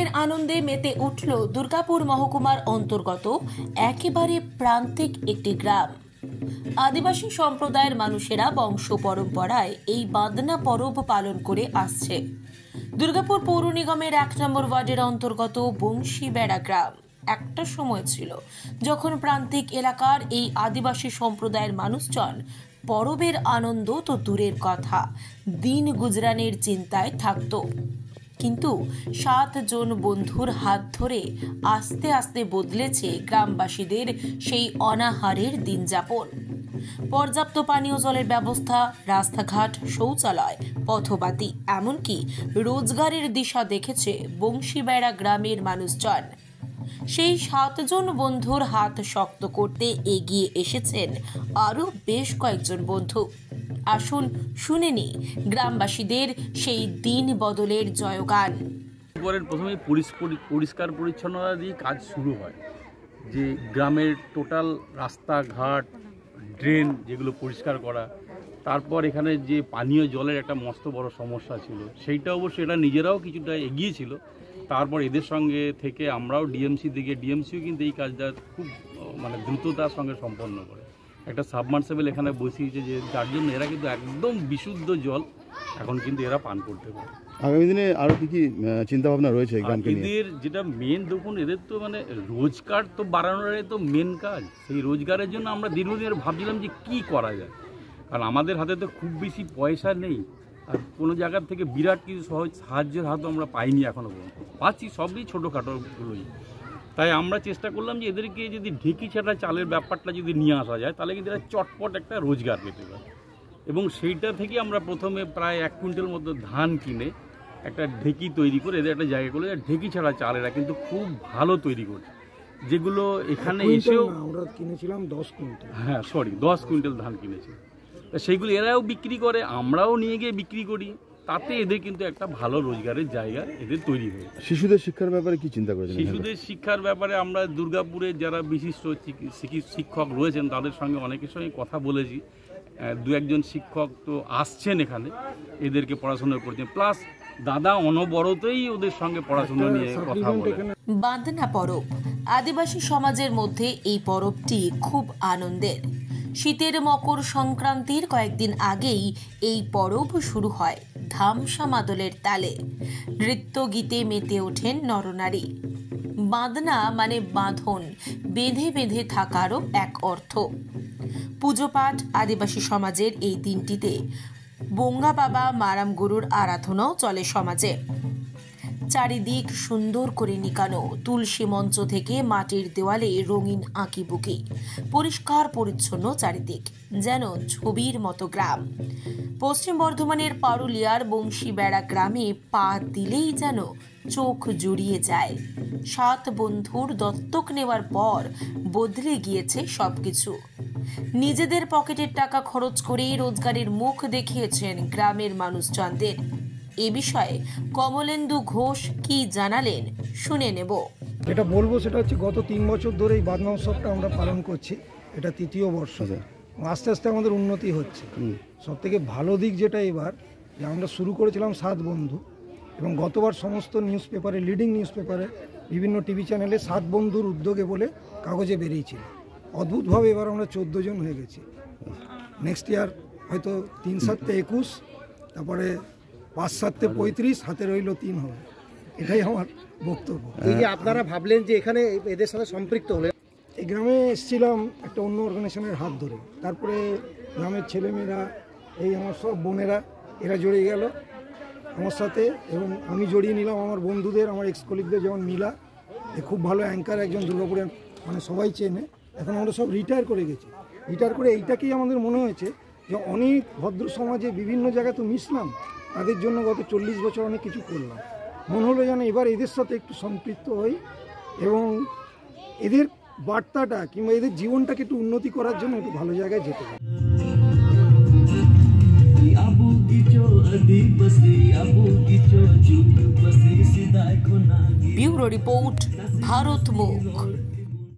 পরবের আনন্দে মেতে উঠল দুর্গাপুর মহকুমার অন্তর্গত একেবারে প্রান্তিক একটি গ্রাম। আদিবাসী সম্প্রদায়ের মানুষেরা বংশ পরম্পরায় এই বাঁধনা পরব পালন করে আসছে। দুর্গাপুর পৌর নিগমের 1 নম্বর ওয়ার্ডের অন্তর্গত বংশীবেড়া গ্রাম একটা সময় ছিল যখন প্রান্তিক এলাকার এই আদিবাসী সম্প্রদায়ের মানুষজন পরবের আনন্দ তো দূরের কথা, দিন গুজরানের চিন্তায় থাকত। কিন্তু 7 জন বন্ধুর হাত ধরে আস্তে আস্তে বদলেছে গ্রামবাসীদের সেই অনাহারের দিন যাপন। পর্যাপ্ত পানীয় জলের ব্যবস্থা, রাস্তাঘাট, শৌচালয়, পথবাতি, এমনকি রোজগারের দিশা দেখেছে বংশীবেড়া গ্রামের মানুষজন। সেই 7 জন বন্ধুর হাত শক্ত করতে এগিয়ে এসেছেন আরো বেশ কয়েকজন বন্ধু। আসুন শুনে নি গ্রামবাসীদের সেই দিন বদলের জয়গান। প্রথমে পরিষ্কার পরিচ্ছন্নতা দিয়ে কাজ শুরু হয়, যে গ্রামের টোটাল রাস্তাঘাট, ড্রেন যেগুলো পরিষ্কার করা। তারপর এখানে যে পানীয় জলের একটা মস্ত বড় সমস্যা ছিল, সেইটা অবশ্য এরা নিজেরাও কিছুটা এগিয়েছিল। তারপর এদের সঙ্গে থেকে আমরাও ডিএমসিও কিন্তু এই কাজটা খুব দ্রুততার সঙ্গে সম্পন্ন করে একটা সাবমার্সেবল এখানে বসিয়েছে, যে যার জন্য এরা কিন্তু একদম বিশুদ্ধ জল এখন কিন্তু এরা পান করতে পারে। আগামী দিনে আরও কী কী চিন্তাভাবনা রয়েছে এদের? যেটা মেন দেখুন, এদের তো রোজগার তো বাড়ানোর তো মেন কাজ। সেই রোজগারের জন্য আমরা দীর্ঘদিন ভাবছিলাম যে কি করা যায়, কারণ আমাদের হাতে তো খুব বেশি পয়সা নেই, আর কোনো জায়গার থেকে বিরাট কিছু সহজ সাহায্যের হাতও আমরা পাইনি, এখনও পর্যন্ত পাচ্ছি সবই ছোটোখাটোগুলোই। তাই আমরা চেষ্টা করলাম যে এদেরকে যদি ঢেকি ছাড়া চালের ব্যাপারটা যদি নিয়ে আসা যায়, তাহলে কিন্তু এরা চটপট একটা রোজগার পেতে পারে। এবং সেইটা থেকে আমরা প্রথমে প্রায় 1 কুইন্টাল মতো ধান কিনে একটা ঢেকি তৈরি করে এদের একটা জায়গা করে, ঢেকি ছাড়া চাল এরা কিন্তু খুব ভালো তৈরি করে, যেগুলো এখানে এসেও আমরা কিনেছিলাম 10 কুইন্টাল। 10 কুইন্টাল ধান কিনেছে। সেইগুলো এরাও বিক্রি করে, আমরাও নিয়ে গিয়ে বিক্রি করি, তাতে এদের কিন্তু একটা ভালো রোজগারের জায়গা এদের তৈরি হয়েছে। শিশুদের শিক্ষার ব্যাপারে কি চিন্তা করেছেন? শিশুদের শিক্ষার ব্যাপারে আমরা দুর্গাপুরে যারা বিশিষ্ট শিক্ষক রয়েছেন তাদের সঙ্গে অনেকের সঙ্গে কথা বলেছি। 2-1 জন শিক্ষক তো আসছেন এখানে, এদেরকে পড়াশোনা করছেন, প্লাস দাদা অনবরতই ওদের সঙ্গে পড়াশোনা নিয়ে কথা বলেন। বাঁধনা পরব আদিবাসী সমাজের মধ্যে এই পরবটি খুব আনন্দের। শীতের মকর সংক্রান্তির কয়েকদিন আগেই এই পরব শুরু হয় ধামসা মাদলের তালে। নৃত্য গীতে মেতে ওঠেন নরনারী। বাঁধনা মানে বাঁধন, বেঁধে বেঁধে থাকারও এক অর্থ। পুজো পাঠ আদিবাসী সমাজের এই দিনটিতে বঙ্গা বাবা মারাম গুরুর আরাধনাও চলে সমাজে। চারিদিক সুন্দর করে নিকানো, তুলসী মঞ্চ থেকে মাটির দেওয়ালে রঙিন আঁকিবুকি, পরিষ্কার পরিচ্ছন্ন চারিদিক, যেন ছবির মতো গ্রাম। পশ্চিম বর্ধমানের পারুলিয়ার বংশীবেড়া গ্রামে পা দিলেই যেন চোখ জুড়িয়ে যায়। 7 বন্ধুর দত্তক নেওয়ার পর বদলে গিয়েছে সবকিছু। নিজেদের পকেটের টাকা খরচ করে রোজগারের মুখ দেখিয়েছেন গ্রামের মানুষজনদের। এ বিষয়ে কমলেন্দু ঘোষ কি জানালেন শুনে নেব। যেটা বলবো সেটা হচ্ছে, গত 3 বছর ধরে এই বাঁধনা উৎসবটা আমরা পালন করছি, এটা 3য় বর্ষ। আস্তে আস্তে আমাদের উন্নতি হচ্ছে। সব থেকে ভালো দিক যেটা এবার, যে আমরা শুরু করেছিলাম 7 বন্ধু, এবং গতবার সমস্ত নিউজ পেপারে, লিডিং নিউজ পেপারে, বিভিন্ন টিভি চ্যানেলে 7 বন্ধুর উদ্যোগে বলে কাগজে বেরিয়েছিল। অদ্ভুতভাবে এবার আমরা 14 জন হয়ে গেছি। নেক্সট ইয়ার হয়তো 3-7 21, তারপরে 5-7 35, হাতে রইল 3 হবে। এটাই আমার বক্তব্য। এই যে আপনারা ভাবলেন যে এখানে এদের সাথে সম্পৃক্ত হলেন, এই গ্রামে এসেছিলাম একটা অন্য অর্গানাইজেশনের হাত ধরে। তারপরে গ্রামের ছেলেমেয়েরা, এই আমার সব বোনেরা, এরা জড়িয়ে গেল আমার সাথে, এবং আমি জড়িয়ে নিলাম আমার বন্ধুদের, আমার এক্স কলিগদের, যেমন মিলা, এ খুব ভালো অ্যাঙ্কার একজন, দুর্গাপুরের সবাই চেনে। এখন আমরা সব রিটায়ার করে গেছি। রিটায়ার করে এইটাকেই আমাদের মনে হয়েছে যে অনেক ভদ্র সমাজে বিভিন্ন জায়গায় তো মিশলাম, তাদের জন্য গত 40 বছর অনেক কিছু করলাম। মনে হলো যেন এবার এদের সাথে একটু সম্পৃক্ত হই, এবং এদের বার্তাটা কিংবা এদের জীবনটাকে একটু উন্নতি করার জন্য একটু ভালো জায়গায় যেতে পারি। ব্যুরো রিপোর্ট, ভারত মুখ।